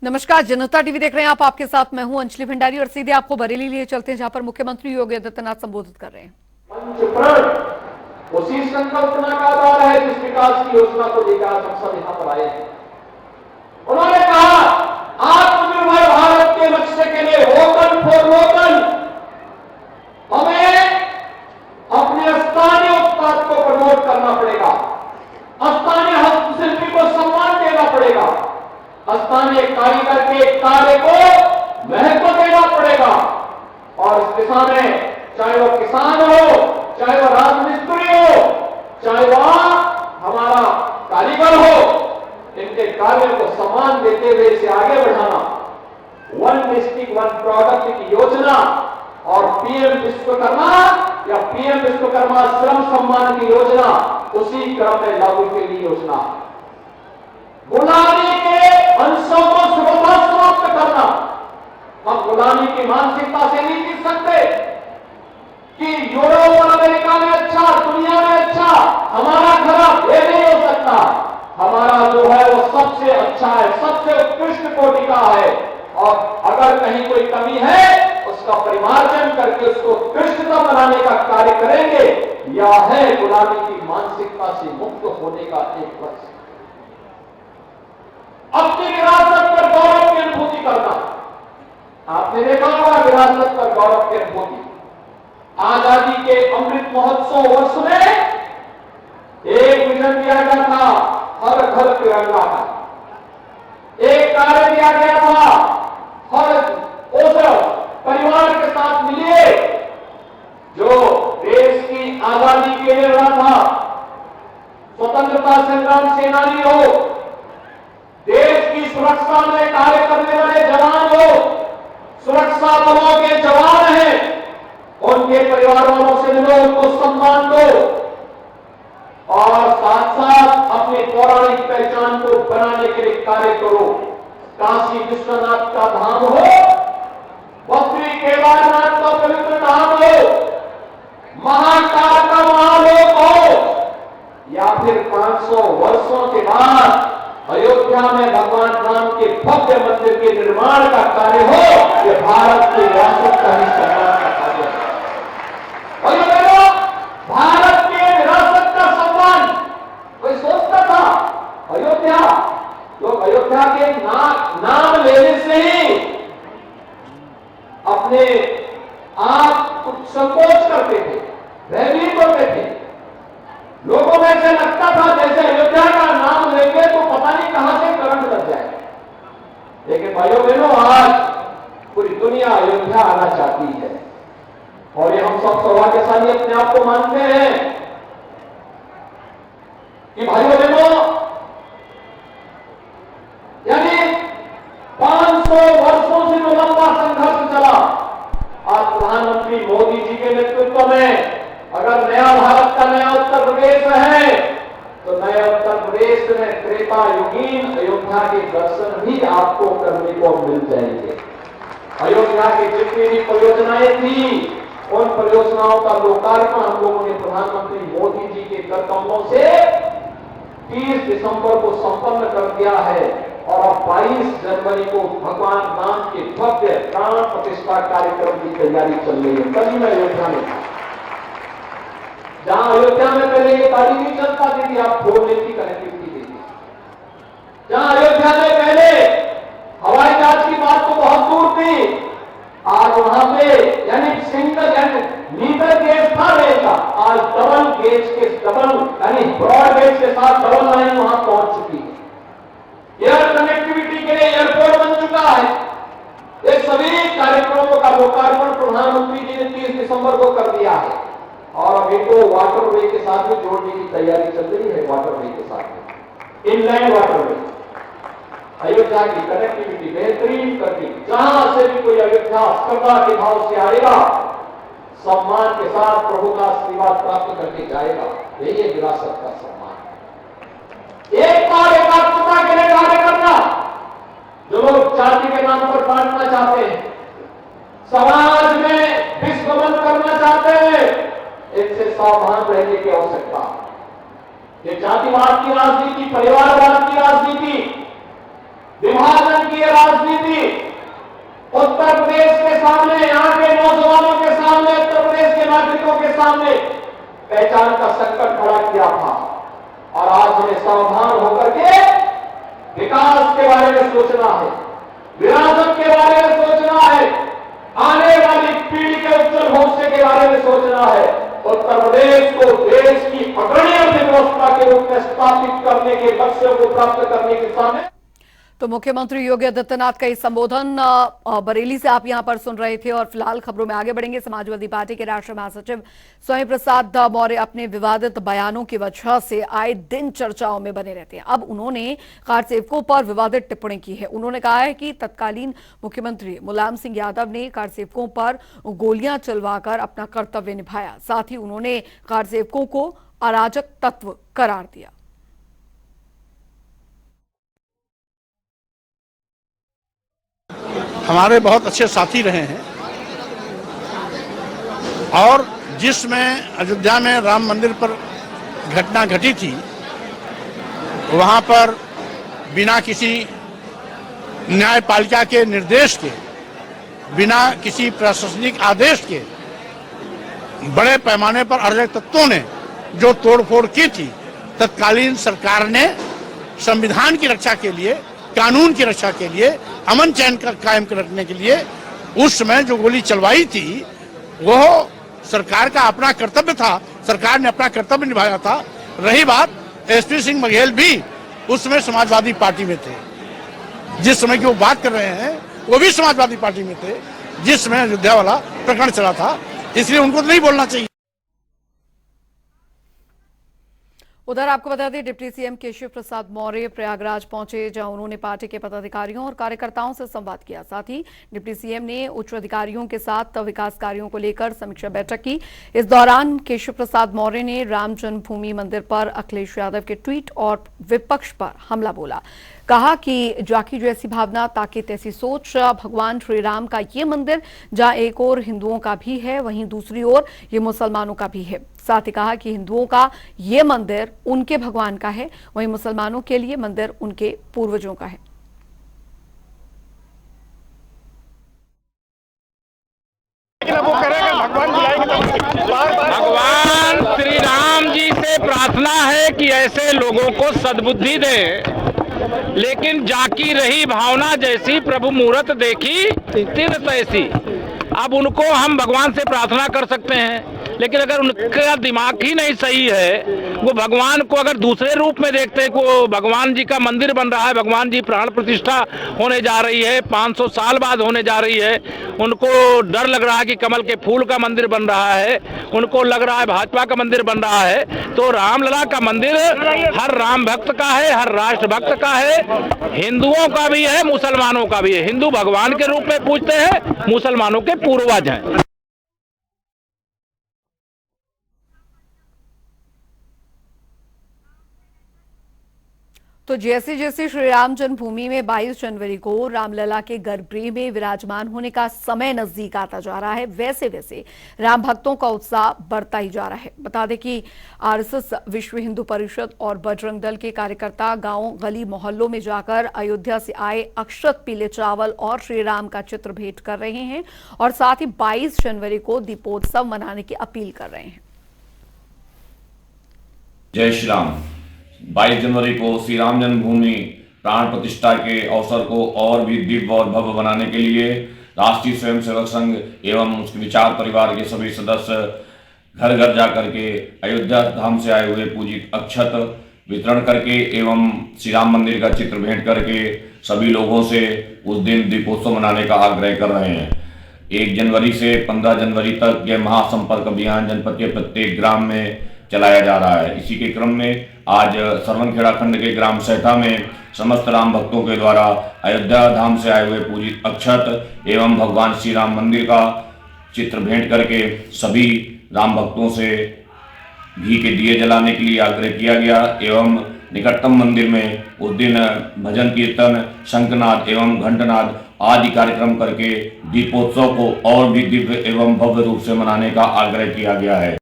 नमस्कार, जनता टीवी देख रहे हैं आप। आपके साथ मैं हूं अंजलि भंडारी और सीधे आपको बरेली लिए चलते हैं, जहां पर मुख्यमंत्री योगी आदित्यनाथ संबोधित कर रहे हैं। पंचप्रण उसी संकल्पना का आधार है जिस विकास की योजना को लेकर आज हम सब यहां पर आए हैं। उन्होंने कहा आत्मनिर्भर भारत के लक्ष्य के लिए वोकल फॉर लोकल, हमें अपने स्थानीय उत्पाद को प्रमोट करना पड़ेगा, स्थानीय हस्तशिल्पी को सम्मान देना पड़ेगा, स्थानीय कारीगर के कार्य को महत्व देना पड़ेगा। और इस दिशा में चाहे वो किसान हो, चाहे वो राजमिस्त्री हो, चाहे वह हमारा कारीगर हो, इनके कार्य को सम्मान देते हुए इसे आगे बढ़ाना, वन डिस्ट्रिक्ट वन प्रोडक्ट की योजना और पीएम विश्वकर्मा या पीएम विश्वकर्मा श्रम सम्मान की योजना उसी क्रम में लागू के लिए योजना। गुलामी के अंशों को सुलभता समाप्त करना। हम गुलामी की मानसिकता से नहीं जीत सकते कि यूरोप और अमेरिका में अच्छा, दुनिया में अच्छा, हमारा खराब, ये नहीं हो सकता। हमारा जो है वो सबसे अच्छा है, सबसे उत्कृष्ट कोटि का है, और अगर कहीं कोई कमी है उसका परिमार्जन करके उसको उत्कृष्टता बनाने का कार्य करेंगे। यह है गुलामी की मानसिकता से मुक्त होने का एक वर्ष। अपनी विरासत पर गौरव की अनुभूति करना। आपने देखा होगा विरासत पर गौरव की अनुभूति। आजादी के अमृत महोत्सव वर्ष में एक विजन दिया गया था, हर घर तिरंगा का। एक कार्य दिया गया था, हर उस परिवार के साथ मिलिए जो देश की आजादी के लिए लड़ा था, स्वतंत्रता संग्राम सेनानी हो, देश की सुरक्षा में कार्य करने वाले जवान हो, सुरक्षा बलों के जवान हैं, उनके परिवार वालों से मिलो, उनको सम्मान दो, और साथ साथ अपनी पौराणिक पहचान को बनाने के लिए कार्य करो। काशी विश्वनाथ का धाम हो, बद्री केदारनाथ का पवित्र धाम हो, महाकाल का महालोक हो, या फिर 500 वर्षों के बाद अयोध्या में भगवान राम के भव्य मंदिर के निर्माण का कार्य हो, यह भारत की विरासत का ही सम्मान का कार्य है। और ये देखो, भारत के विरासत का सम्मान कोई सोचता था? अयोध्या, लोग अयोध्या के नाम लेने से ही अपने आप कुछ संकोच करते थे, भयभीत होते थे। लोगों में से लगता था जैसे अयोध्या का नाम लेंगे तो पता नहीं कहां से करंट लग जाए। लेकिन भाइयों बहनों, आज पूरी दुनिया अयोध्या आना चाहती है, और ये हम सब सौभाग्यशाली अपने आप को मानते हैं कि भाइयों बहनों, यानी 500 वर्षों से जो लंबा संघर्ष चला, आज प्रधानमंत्री मोदी जी के नेतृत्व में अगर नया भारत का नया उत्तर प्रदेश है, तो नए उत्तर प्रदेश में त्रेता युगीन अयोध्या के दर्शन भी आपको करने को मिल जाएंगे। अयोध्या की जितनी भी परियोजनाएं थी, उन परियोजनाओं का लोकार्पण हम लोगों ने प्रधानमंत्री मोदी जी के कर कमलों से 30 दिसंबर को संपन्न कर दिया है, और अब 22 जनवरी को भगवान राम के भव्य प्राण प्रतिष्ठा कार्यक्रम की तैयारी चल रही है। कल मैं अयोध्या में था, जहां अयोध्या में पहले ये गाड़ी नहीं चल पाती थी, आप 4 लेन की कनेक्टिविटी देखिए। जहां अयोध्या में पहले हवाई जहाज की बात तो बहुत दूर थी, आज वहां पे यानी सिंगल यानी मीटर गेज था रेल का, आज डबल गेज के यानी ब्रॉड गेज के साथ डबल लाइन वहां पहुंच चुकी है। एयर कनेक्टिविटी के लिए एयरपोर्ट बन चुका है। ये सभी कार्यक्रमों का लोकार्पण प्रधानमंत्री जी ने 30 दिसंबर को कर दिया है, और अभी तो वाटरवे के साथ भी जोड़ने की तैयारी चल रही है। वाटरवे के साथ में इनलाइन वाटरवे, अयोध्या की कनेक्टिविटी बेहतरीन करके जहां से भी कोई अयोध्या श्रद्धा के भाव से आएगा, सम्मान के साथ प्रभु का आशीर्वाद प्राप्त करके जाएगा। यही है विरासत का सम्मान। एक बार एकात्मता के लिए कार्य करना। जो लोग जाति के नाम पर बांटना चाहते हैं, समाज में विश्वमन करना चाहते हैं, इनसे सावधान रहने की आवश्यकता है। ये जातिवाद की राजनीति, परिवारवाद की राजनीति, विभाजन की राजनीति सामने पहचान का संकट खड़ा किया था। और आज हमें सावधान होकर के विकास के बारे में सोचना है, विरासत के बारे में सोचना है, आने वाली पीढ़ी के उज्जवल भविष्य के बारे में सोचना है। उत्तर प्रदेश को देश की अग्रणी अर्थव्यवस्था के रूप में स्थापित करने के लक्ष्य को प्राप्त करने के सामने। तो मुख्यमंत्री योगी आदित्यनाथ का ये संबोधन बरेली से आप यहां पर सुन रहे थे। और फिलहाल खबरों में आगे बढ़ेंगे। समाजवादी पार्टी के राष्ट्रीय महासचिव स्वयं प्रसाद मौर्य अपने विवादित बयानों की वजह से आए दिन चर्चाओं में बने रहते हैं। अब उन्होंने कार सेवकों पर विवादित टिप्पणी की है। उन्होंने कहा है कि तत्कालीन मुख्यमंत्री मुलायम सिंह यादव ने कार सेवकों पर गोलियां चलवाकर अपना कर्तव्य निभाया। साथ ही उन्होंने कार सेवकों को अराजक तत्व करार दिया। हमारे बहुत अच्छे साथी रहे हैं और जिसमें अयोध्या में राम मंदिर पर घटना घटी थी, वहां पर बिना किसी न्यायपालिका के निर्देश के, बिना किसी प्रशासनिक आदेश के बड़े पैमाने पर अराजक तत्वों ने जो तोड़फोड़ की थी, तत्कालीन सरकार ने संविधान की रक्षा के लिए, कानून की रक्षा के लिए, अमन चैन का कायम रखने के लिए उस समय जो गोली चलवाई थी, वो सरकार का अपना कर्तव्य था। सरकार ने अपना कर्तव्य निभाया था। रही बात एसपी सिंह बघेल भी उस समय समाजवादी पार्टी में थे। जिस समय की वो बात कर रहे हैं वो भी समाजवादी पार्टी में थे, जिस समय अयोध्या वाला प्रकरण चला था। इसलिए उनको तो नहीं बोलना चाहिए। उधर आपको बता दें, डिप्टी सीएम केशव प्रसाद मौर्य प्रयागराज पहुंचे, जहां उन्होंने पार्टी के पदाधिकारियों और कार्यकर्ताओं से संवाद किया। साथ ही डिप्टी सीएम ने उच्च अधिकारियों के साथ विकास कार्यों को लेकर समीक्षा बैठक की। इस दौरान केशव प्रसाद मौर्य ने राम जन्मभूमि मंदिर पर अखिलेश यादव के ट्वीट और विपक्ष पर हमला बोला। कहा कि जाकी जैसी भावना, ताकि तैसी सोच। भगवान श्री राम का ये मंदिर जहां एक ओर हिंदुओं का भी है, वहीं दूसरी ओर ये मुसलमानों का भी है। साथ ही कहा कि हिंदुओं का ये मंदिर उनके भगवान का है, वहीं मुसलमानों के लिए मंदिर उनके पूर्वजों का है। भगवान श्री राम जी से प्रार्थना है कि ऐसे लोगों को सद्बुद्धि दे, लेकिन जाकी रही भावना जैसी प्रभु मूरत देखी तीर्थ ऐसी। अब उनको हम भगवान से प्रार्थना कर सकते हैं, लेकिन अगर उनका दिमाग ही नहीं सही है, वो भगवान को अगर दूसरे रूप में देखते हैं, को भगवान जी का मंदिर बन रहा है, भगवान जी प्राण प्रतिष्ठा होने जा रही है, 500 साल बाद होने जा रही है, उनको डर लग रहा है कि कमल के फूल का मंदिर बन रहा है, उनको लग रहा है भाजपा का मंदिर बन रहा है, तो रामलला का मंदिर हर राम भक्त का है, हर राष्ट्र भक्त का है, हिंदुओं का भी है, मुसलमानों का भी है। हिंदू भगवान के रूप में पूजते हैं, मुसलमानों के पूर्वज हैं। तो जैसे जैसे श्री राम जन्मभूमि में 22 जनवरी को रामलला के गर्भगृह में विराजमान होने का समय नजदीक आता जा रहा है, वैसे वैसे राम भक्तों का उत्साह बढ़ता ही जा रहा है। बता दें कि आरएसएस, विश्व हिंदू परिषद और बजरंग दल के कार्यकर्ता गांव गली मोहल्लों में जाकर अयोध्या से आए अक्षत पीले चावल और श्री राम का चित्र भेंट कर रहे हैं और साथ ही 22 जनवरी को दीपोत्सव मनाने की अपील कर रहे हैं। जय श्री राम। 22 जनवरी को श्री राम जन्मभूमि प्राण प्रतिष्ठा के अवसर को और भी दिव्य और भव्य बनाने के लिए राष्ट्रीय स्वयंसेवक संघ एवं उसके विचार परिवार के सभी सदस्य घर घर जाकर के अयोध्या धाम से आए हुए पूजित अक्षत वितरण करके एवं श्री राम मंदिर का चित्र भेंट करके सभी लोगों से उस दिन दीपोत्सव मनाने का आग्रह कर रहे हैं। 1 जनवरी से 15 जनवरी तक यह महासंपर्क अभियान जनपद के प्रत्येक ग्राम में चलाया जा रहा है। इसी के क्रम में आज सरवनखेड़ा खंड के ग्राम सैथा में समस्त राम भक्तों के द्वारा अयोध्या धाम से आए हुए पूजित अक्षत एवं भगवान श्री राम मंदिर का चित्र भेंट करके सभी राम भक्तों से घी के दिए जलाने के लिए आग्रह किया गया एवं निकटतम मंदिर में उस दिन भजन कीर्तन, शंखनाद एवं घंटनाद आदि कार्यक्रम करके दीपोत्सव को और भी दिव्य एवं भव्य रूप से मनाने का आग्रह किया गया है।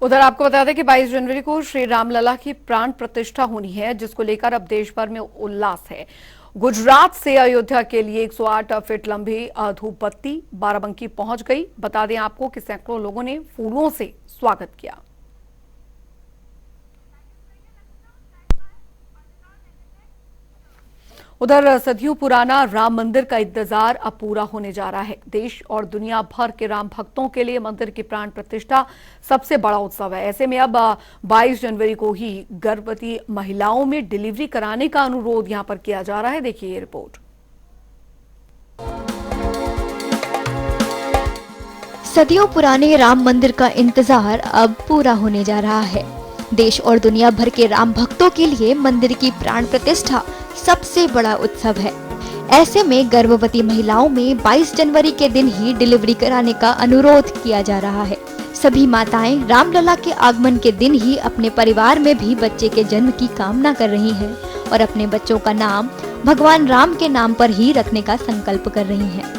उधर आपको बता दें कि 22 जनवरी को श्री रामलला की प्राण प्रतिष्ठा होनी है, जिसको लेकर अब देश भर में उल्लास है। गुजरात से अयोध्या के लिए 108 फीट लंबी धूप बत्ती बाराबंकी पहुंच गई। बता दें आपको कि सैकड़ों लोगों ने फूलों से स्वागत किया। उधर सदियों पुराना राम मंदिर का इंतजार अब पूरा होने जा रहा है। देश और दुनिया भर के राम भक्तों के लिए मंदिर की प्राण प्रतिष्ठा सबसे बड़ा उत्सव है। ऐसे में अब 22 जनवरी को ही गर्भवती महिलाओं में डिलीवरी कराने का अनुरोध यहां पर किया जा रहा है। देखिए ये रिपोर्ट। सदियों पुराने राम मंदिर का इंतजार अब पूरा होने जा रहा है। देश और दुनिया भर के राम भक्तों के लिए मंदिर की प्राण प्रतिष्ठा सबसे बड़ा उत्सव है। ऐसे में गर्भवती महिलाओं में 22 जनवरी के दिन ही डिलीवरी कराने का अनुरोध किया जा रहा है। सभी माताएं रामलला के आगमन के दिन ही अपने परिवार में भी बच्चे के जन्म की कामना कर रही हैं और अपने बच्चों का नाम भगवान राम के नाम पर ही रखने का संकल्प कर रही हैं।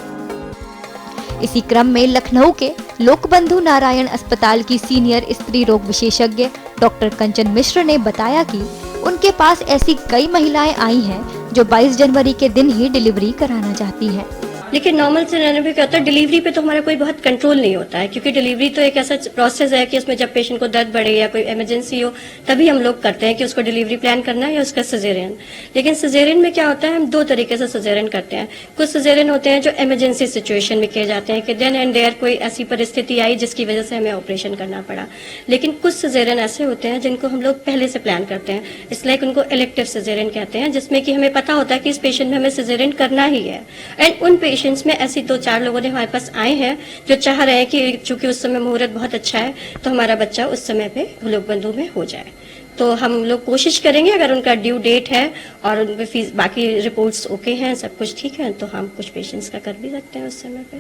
इसी क्रम में लखनऊ के लोकबंधु नारायण अस्पताल की सीनियर स्त्री रोग विशेषज्ञ डॉक्टर कंचन मिश्र ने बताया कि उनके पास ऐसी कई महिलाएं आई हैं जो 22 जनवरी के दिन ही डिलीवरी कराना चाहती हैं। लेकिन नॉर्मल सिनेरियो में क्या होता है, डिलीवरी पे तो हमारा कोई बहुत कंट्रोल नहीं होता है, क्योंकि डिलीवरी तो एक ऐसा प्रोसेस है कि उसमें जब पेशेंट को दर्द बढ़े या कोई इमरजेंसी हो तभी हम लोग करते हैं कि उसको डिलीवरी प्लान करना है या उसका सिजेरियन। लेकिन सिजेरियन में क्या होता है, हम दो तरीके से सिजेरियन करते हैं। कुछ सिजेरियन होते हैं जो इमरजेंसी सिचुएशन में किए जाते हैं कि देन एंड देयर कोई ऐसी परिस्थिति आई जिसकी वजह से हमें ऑपरेशन करना पड़ा। लेकिन कुछ सिजेरियन ऐसे होते हैं जिनको हम लोग पहले से प्लान करते हैं, इसलिए उनको इलेक्टिव सिजेरियन कहते हैं, जिसमें कि हमें पता होता है कि इस पेशेंट में हमें सिजेरियन करना ही है। एंड उन पेशेंट्स में ऐसी 2-4 लोगों ने हमारे पास आए हैं जो चाह रहे हैं कि चूंकि उस समय मुहूर्त बहुत अच्छा है तो हमारा बच्चा उस समय पे लोकबंधु में हो जाए। तो हम लोग कोशिश करेंगे, अगर उनका ड्यू डेट है और उनके फीस बाकी रिपोर्ट्स ओके हैं, सब कुछ ठीक है, तो हम कुछ पेशेंट्स का कर भी सकते हैं उस समय पे।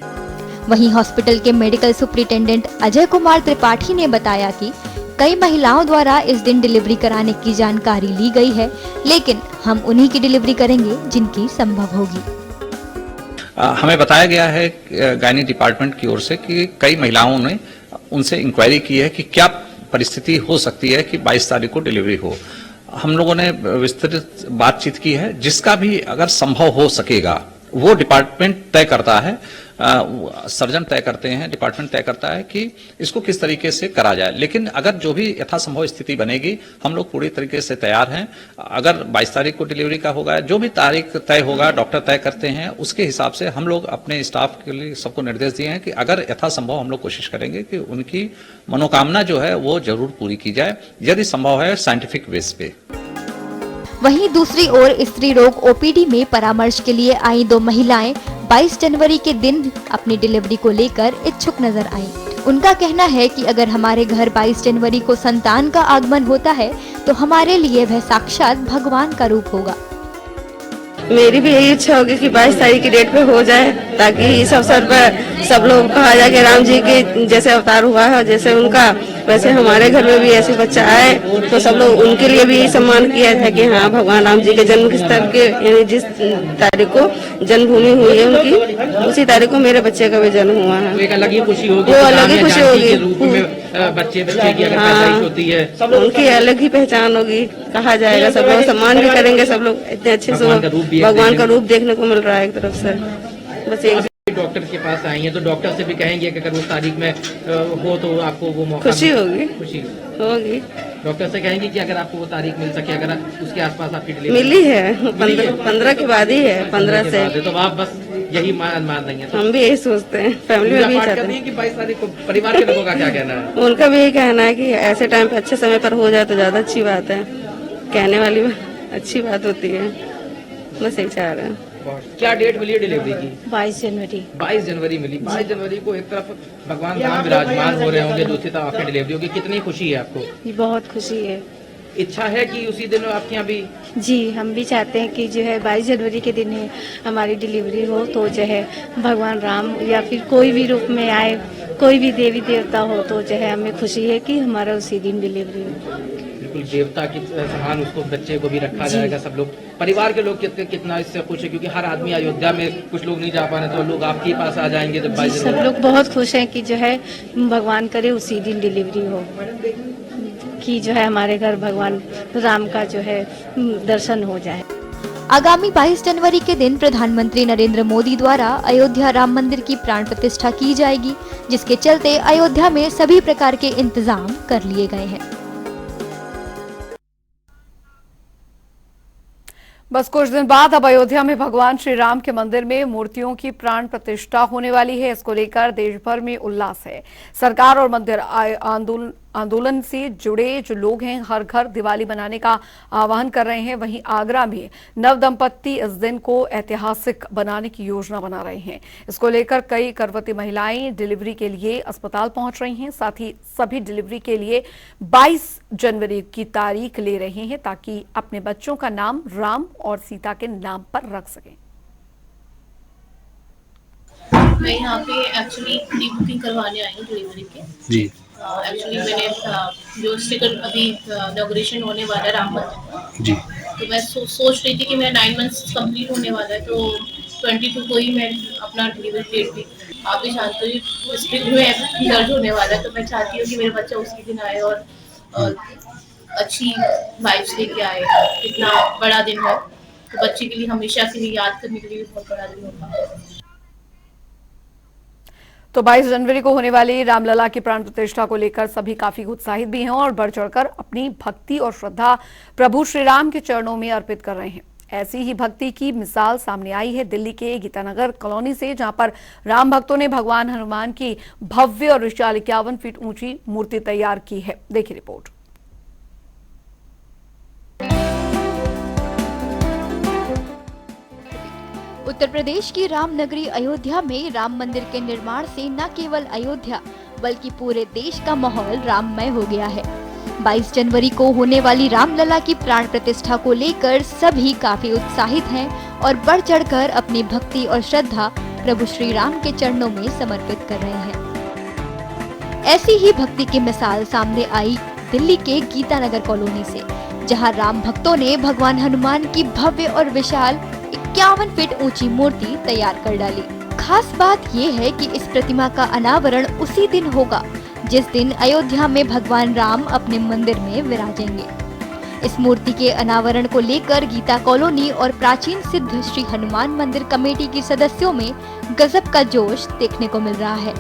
वहीं हॉस्पिटल के मेडिकल सुपरिटेंडेंट अजय कुमार त्रिपाठी ने बताया कि कई महिलाओं द्वारा इस दिन डिलीवरी कराने की जानकारी ली गई है, लेकिन हम उन्हीं की डिलीवरी करेंगे जिनकी संभव होगी। हमें बताया गया है गायनी डिपार्टमेंट की ओर से कि कई महिलाओं ने उनसे इंक्वायरी की है कि क्या परिस्थिति हो सकती है कि 22 तारीख को डिलीवरी हो। हम लोगों ने विस्तृत बातचीत की है, जिसका भी अगर संभव हो सकेगा वो डिपार्टमेंट तय करता है, सर्जन तय करते हैं, डिपार्टमेंट तय करता है कि इसको किस तरीके से करा जाए। लेकिन अगर जो भी यथासंभव स्थिति बनेगी हम लोग पूरी तरीके से तैयार हैं। अगर 22 तारीख को डिलीवरी का होगा, जो भी तारीख तय होगा डॉक्टर तय करते हैं, उसके हिसाब से हम लोग अपने स्टाफ के लिए सबको निर्देश दिए हैं कि अगर यथासंभव हम लोग कोशिश करेंगे कि उनकी मनोकामना जो है वो जरूर पूरी की जाए, यदि संभव है साइंटिफिक बेस पे। वहीं दूसरी ओर स्त्री रोग ओपीडी में परामर्श के लिए आई 2 महिलाएं 22 जनवरी के दिन अपनी डिलीवरी को लेकर इच्छुक नजर आईं। उनका कहना है कि अगर हमारे घर 22 जनवरी को संतान का आगमन होता है तो हमारे लिए वह साक्षात भगवान का रूप होगा। मेरी भी यही इच्छा होगी कि 22 तारीख की डेट पे हो जाए, ताकि इस अवसर पर सब लोग कहा जाए कि राम जी के जैसे अवतार हुआ है, जैसे उनका वैसे हमारे घर में भी ऐसे बच्चा आए, तो सब लोग उनके लिए भी सम्मान किया था कि हाँ भगवान राम जी के जन्म के स्तर के, यानी जिस तारीख को जन्मभूमि हुई है उनकी, उसी तारीख को मेरे बच्चे का भी जन्म हुआ है। एक अलग ही खुशी होगी, वो अलग ही खुशी होगी, बच्चे की अगर पैदाइश होती है उनकी अलग ही पहचान होगी, कहा जाएगा, सब लोग सम्मान भी करेंगे, सब लोग इतने अच्छे से भगवान का रूप देखने को मिल रहा है एक तरफ से। बस एक डॉक्टर के पास आई है तो डॉक्टर से भी कहेंगे कि अगर उस तारीख में हो तो आपको वो मौका खुशी होगी, खुशी होगी। डॉक्टर से कहेंगे कि अगर आपको वो तारीख मिल सके, अगर उसके आसपास आपकी डिलीवरी मिली है, 15 के बाद ही है, 15 से। तो आप बस यही मान देंगे। तो हम भी यही सोचते हैं, फैमिली में भी चाहते हैं कि 22 तारीख को परिवार के लोगों का क्या कहना है? उनका भी यही कहना है कि ऐसे टाइम पे अच्छे समय पर हो जाए तो ज्यादा अच्छी बात है, कहने वाली अच्छी बात होती है, बस यही चाह रहे हैं। क्या डेट मिली है डिलीवरी की? 22 जनवरी। 22 जनवरी मिली। 22 जनवरी को एक तरफ भगवान राम विराजमान हो रहे होंगे, दूसरी तरफ आपकी डिलीवरी होगी, कितनी खुशी है आपको? बहुत खुशी है। इच्छा है कि उसी दिन आपके यहाँ भी? जी, हम भी चाहते हैं कि जो है 22 जनवरी के दिन है हमारी डिलीवरी हो, तो जो है भगवान राम या फिर कोई भी रूप में आए, कोई भी देवी देवता हो, तो जो है हमें खुशी है कि हमारा उसी दिन डिलीवरी हो। बिल्कुल देवता के समान उसको, बच्चे को भी रखा जाएगा। सब लोग परिवार के लोग कितना इससे खुश है, क्योंकि हर आदमी अयोध्या में, कुछ लोग नहीं जा पा रहे तो लोग आपके पास आ जाएंगे। जब 22 सब लोग बहुत खुश हैं कि जो है भगवान करे उसी दिन डिलीवरी हो, कि जो है हमारे घर भगवान राम का जो है दर्शन हो जाए। आगामी 22 जनवरी के दिन प्रधानमंत्री नरेंद्र मोदी द्वारा अयोध्या राम मंदिर की प्राण प्रतिष्ठा की जाएगी, जिसके चलते अयोध्या में सभी प्रकार के इंतजाम कर लिए गए हैं। बस कुछ दिन बाद अब अयोध्या में भगवान श्री राम के मंदिर में मूर्तियों की प्राण प्रतिष्ठा होने वाली है। इसको लेकर देश भर में उल्लास है। सरकार और मंदिर आंदोलन से जुड़े जो लोग हैं हर घर दिवाली मनाने का आह्वान कर रहे हैं। वहीं आगरा में नव दंपत्ति इस दिन को ऐतिहासिक बनाने की योजना बना रहे हैं। इसको लेकर कई गर्भवती महिलाएं डिलीवरी के लिए अस्पताल पहुंच रही हैं। साथ ही सभी डिलीवरी के लिए 22 जनवरी की तारीख ले रहे हैं ताकि अपने बच्चों का नाम राम और सीता के नाम पर रख सकें। मैं यहाँ पे एक्चुअली प्री बुकिंग करवाने आई हूँ डिलीवरी के। जी एक्चुअली मैंने जो स्टिकर अभी इनॉग्रेशन होने वाला है राम मंदिर जी, तो मैं सोच रही थी कि मेरा 9 मंथ्स कंप्लीट होने वाला है, तो 22 को ही मैं अपना डिलीवरी डेट दी। आप भी जानते हो स्टिक में दर्द होने वाला है, तो मैं चाहती हूँ कि मेरा बच्चा उसी दिन आए और अच्छी वाइब्स लेके आए। इतना बड़ा दिन है तो बच्चे के लिए हमेशा के लिए याद करने के लिए बहुत बड़ा दिन होगा। तो 22 जनवरी को होने वाली रामलला की प्राण प्रतिष्ठा को लेकर सभी काफी उत्साहित भी हैं और बढ़ चढ़कर अपनी भक्ति और श्रद्धा प्रभु श्री राम के चरणों में अर्पित कर रहे हैं। ऐसी ही भक्ति की मिसाल सामने आई है दिल्ली के गीतानगर कॉलोनी से, जहां पर राम भक्तों ने भगवान हनुमान की भव्य और विशाल 51 फीट ऊंची मूर्ति तैयार की है। देखिए रिपोर्ट। उत्तर प्रदेश की रामनगरी अयोध्या में राम मंदिर के निर्माण से न केवल अयोध्या बल्कि पूरे देश का माहौल राममय हो गया है। 22 जनवरी को होने वाली रामलला की प्राण प्रतिष्ठा को लेकर सभी काफी उत्साहित हैं और बढ़ चढ़कर अपनी भक्ति और श्रद्धा प्रभु श्री राम के चरणों में समर्पित कर रहे हैं। ऐसी ही भक्ति की मिसाल सामने आई दिल्ली के गीतानगर कॉलोनी से, जहां राम भक्तों ने भगवान हनुमान की भव्य और विशाल 51 फीट ऊंची मूर्ति तैयार कर डाली। खास बात ये है कि इस प्रतिमा का अनावरण उसी दिन होगा जिस दिन अयोध्या में भगवान राम अपने मंदिर में विराजेंगे। इस मूर्ति के अनावरण को लेकर गीता कॉलोनी और प्राचीन सिद्ध श्री हनुमान मंदिर कमेटी के सदस्यों में गजब का जोश देखने को मिल रहा है।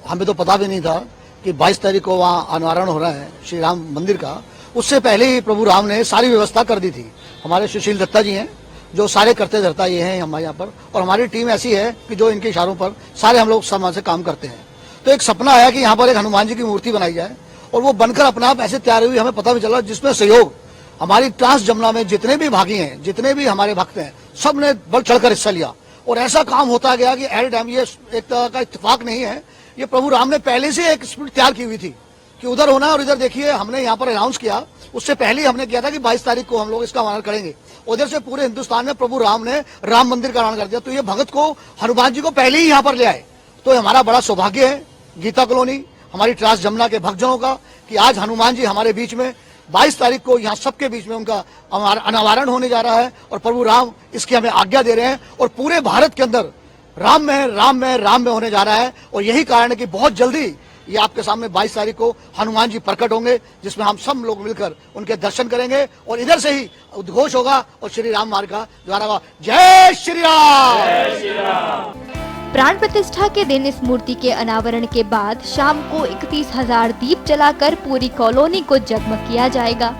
हमें तो पता भी नहीं था कि 22 तारीख को वहाँ अनावरण हो रहा है श्री राम मंदिर का। उससे पहले ही प्रभु राम ने सारी व्यवस्था कर दी थी। हमारे सुशील दत्ता जी हैं जो सारे करते धरता ये हैं हमारे यहाँ पर, और हमारी टीम ऐसी है कि जो इनके इशारों पर सारे हम लोग समाज से काम करते हैं। तो एक सपना आया कि यहाँ पर एक हनुमान जी की मूर्ति बनाई जाए और वो बनकर अपने आप ऐसे तैयार हुई, हमें पता भी चला, जिसमें सहयोग हमारी ट्रांस जमुना में जितने भी भागी हैं, जितने भी हमारे भक्त हैं, सब ने बढ़ चढ़कर हिस्सा लिया और ऐसा काम होता गया कि एट टाइम ये एक तरह का इत्तेफाक नहीं है, ये प्रभु राम ने पहले से एक स्पिरिट तैयार की हुई थी कि उधर होना है और इधर देखिए। हमने यहाँ पर अनाउंस किया, उससे पहले हमने किया था कि 22 तारीख को हम लोग इसका अनावरण करेंगे। उधर से पूरे हिंदुस्तान में प्रभु राम ने राम मंदिर का अनावरण कर दिया, तो ये भगत को हनुमान जी को पहले ही यहाँ पर ले आए। तो हमारा बड़ा सौभाग्य है गीता कॉलोनी, हमारी ट्रांस जमुना के भक्तजनों का, कि आज हनुमान जी हमारे बीच में 22 तारीख को यहाँ सबके बीच में उनका अनावरण होने जा रहा है और प्रभु राम इसकी हमें आज्ञा दे रहे हैं और पूरे भारत के अंदर राम में राम में राम में होने जा रहा है। और यही कारण है कि बहुत जल्दी ये आपके सामने 22 तारीख को हनुमान जी प्रकट होंगे, जिसमें हम सब लोग मिलकर उनके दर्शन करेंगे और इधर से ही उद्घोष होगा और श्री राम मार्ग का द्वारा होगा। जय श्री राम। प्राण प्रतिष्ठा के दिन इस मूर्ति के अनावरण के बाद शाम को 31,000 दीप जलाकर पूरी कॉलोनी को जगमग किया जाएगा।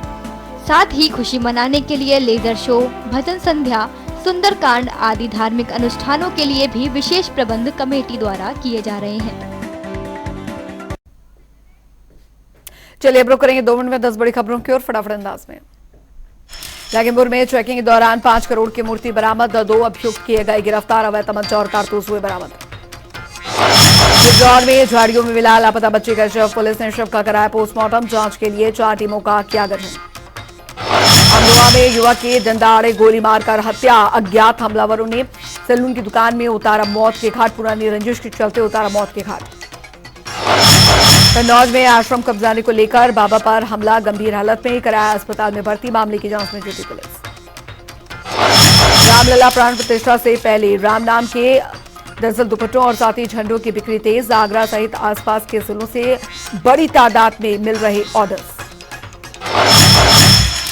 साथ ही खुशी मनाने के लिए लेजर शो, भजन संध्या, सुंदरकांड आदि धार्मिक अनुष्ठानों के लिए भी विशेष प्रबंध कमेटी द्वारा किए जा रहे हैं। चलिए अब रुक करेंगे 2 मिनट में 10 बड़ी खबरों की ओर फटाफट अंदाज में। लखीमपुर में चेकिंग के दौरान 5 करोड़ की मूर्ति बरामद, 2 अभियुक्त किए गए गिरफ्तार, अवैध तमंचा और कारतूस हुए बरामद। बिजनौर में झाड़ियों में मिला लापता बच्चे का शव, पुलिस ने शव का कराया पोस्टमार्टम, जांच के लिए 4 टीमों का किया गठन। अमरोहा में युवक की दंडाड़े गोली मारकर हत्या, अज्ञात हमलावरों ने सैलून की दुकान में उतारा मौत के घाट, पुरानी रंजिश के चलते उतारा मौत के घाट। कन्नौज में आश्रम कब्जाने को लेकर बाबा पर हमला, गंभीर हालत में कराया अस्पताल में भर्ती, मामले की जांच में जुटी पुलिस। रामलला प्राण प्रतिष्ठा से पहले राम नाम के दरअसल दुपट्टों और साथ ही झंडों की बिक्री तेज, आगरा सहित आसपास के जिलों से बड़ी तादाद में मिल रहे ऑर्डर्स।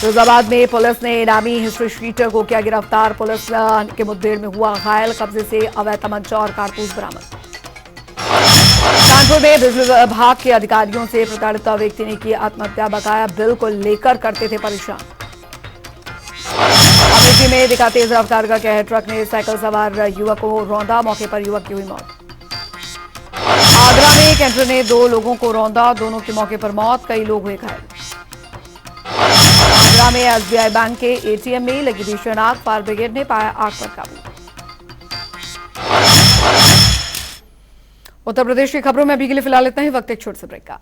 फिरोजाबाद में पुलिस ने इनामी हिस्ट्री शीटर को किया गिरफ्तार। पुलिस के मुठभेड़ में हुआ घायल। कब्जे से अवैध तमंचा और कारतूस बरामद। कानपुर में बिजली विभाग के अधिकारियों से प्रताड़ित व्यक्ति ने की आत्महत्या। बकाया बिल को लेकर करते थे परेशान। अमेठी में दिखा तेज रफ्तार का कहर। ट्रक ने साइकिल सवार युवक को रौंदा। मौके पर युवक की हुई मौत। आगरा में कैंटर ने 2 लोगों को रौंदा। दोनों की मौके पर मौत। कई लोग हुए घायल। आगरा में एसबीआई बैंक के एटीएम में लगी भीषण आग। फायर ब्रिगेड ने पाया आग पर काबू। उत्तर प्रदेश की खबरों में अभी के लिए फिलहाल इतना ही। वक्त एक छोटे से ब्रेक का।